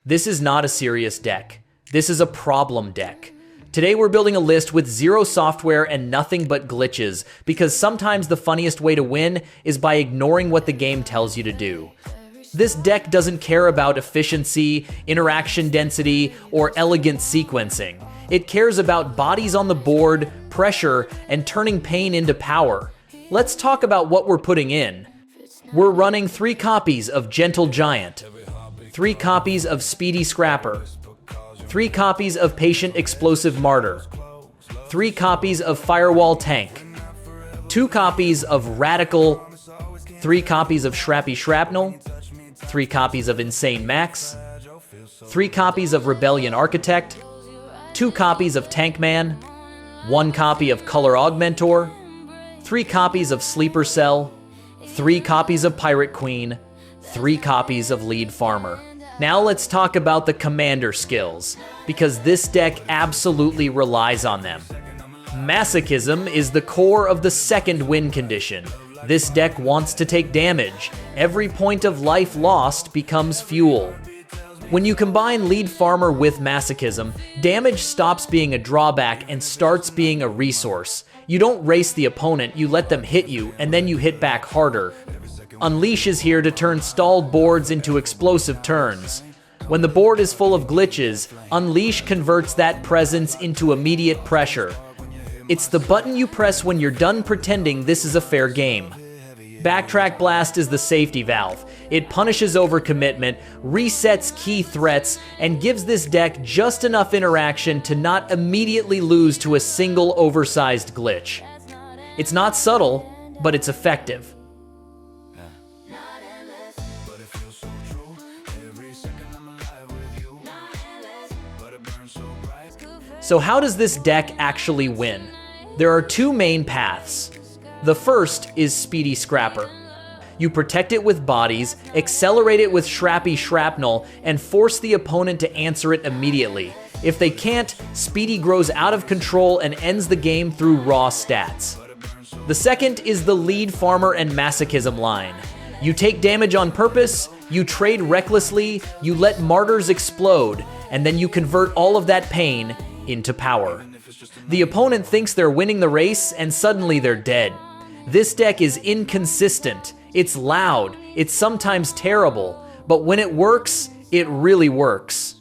This is not a serious deck. This is a problem deck. Today we're building a list with zero software and nothing but glitches, because sometimes the funniest way to win is by ignoring what the game tells you to do. This deck doesn't care about efficiency, interaction density, or elegant sequencing. It cares about bodies on the board, pressure, and turning pain into power. Let's talk about what we're putting in. We're running 3 copies of Gentle Giant, 3 copies of Speedy Scrapper, 3 copies of Patient Explosive Martyr, 3 copies of Firewall Tank, 2 copies of Radical, 3 copies of Shrappy Shrapnel, 3 copies of Insane Max, 3 copies of Rebellion Architect, 2 copies of Tankman, 1 copy of Color Augmentor, 3 copies of Sleeper Cell, 3 copies of Pirate Queen, 3 copies of Lead Farmer. Now let's talk about the commander skills, because this deck absolutely relies on them. Masochism is the core of the second win condition. This deck wants to take damage. Every point of life lost becomes fuel. When you combine Lead Farmer with Masochism, damage stops being a drawback and starts being a resource. You don't race the opponent, you let them hit you, and then you hit back harder. Unleash is here to turn stalled boards into explosive turns. When the board is full of glitches, Unleash converts that presence into immediate pressure. It's the button you press when you're done pretending this is a fair game. Backtrack Blast is the safety valve. It punishes overcommitment, resets key threats, and gives this deck just enough interaction to not immediately lose to a single oversized glitch. It's not subtle, but it's effective. So how does this deck actually win? There are 2 main paths. The first is Speedy Scrapper. You protect it with bodies, accelerate it with Shrappy Shrapnel, and force the opponent to answer it immediately. If they can't, Speedy grows out of control and ends the game through raw stats. The second is the Lead Farmer and Masochism line. You take damage on purpose, you trade recklessly, you let martyrs explode, and then you convert all of that pain into power. The opponent thinks they're winning the race, and suddenly they're dead. This deck is inconsistent, it's loud, it's sometimes terrible, but when it works, it really works.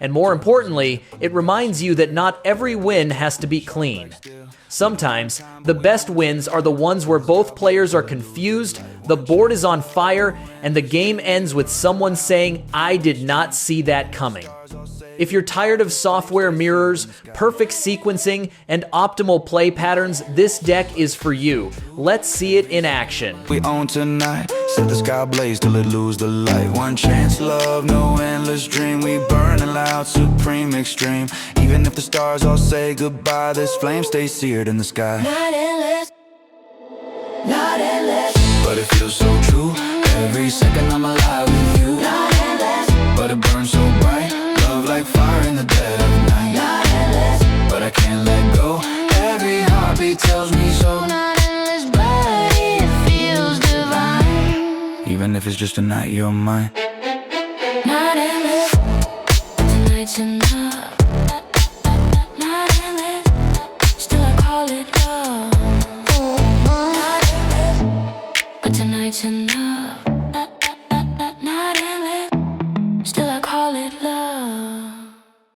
And more importantly, it reminds you that not every win has to be clean. Sometimes, the best wins are the ones where both players are confused, the board is on fire, and the game ends with someone saying, "I did not see that coming." If you're tired of software mirrors, perfect sequencing, and optimal play patterns, this deck is for you. Let's see it in action. We own tonight, set the sky blaze till it lose the light. One chance, love, no endless dream. We burning loud, supreme, extreme. Even if the stars all say goodbye, this flame stays seared in the sky. Not endless, not endless, but it feels so true. Every second I'm alive with you. not endless, But it burns so bright, love like fire in the dead of night. not endless, But I can't let go, every heartbeat tells me so. not endless, but it feels divine. Even if it's just a night, you're mine. Not endless, tonight's enough. Not endless, still I call it love. Not endless, but tonight's enough. Not endless, still I call it love.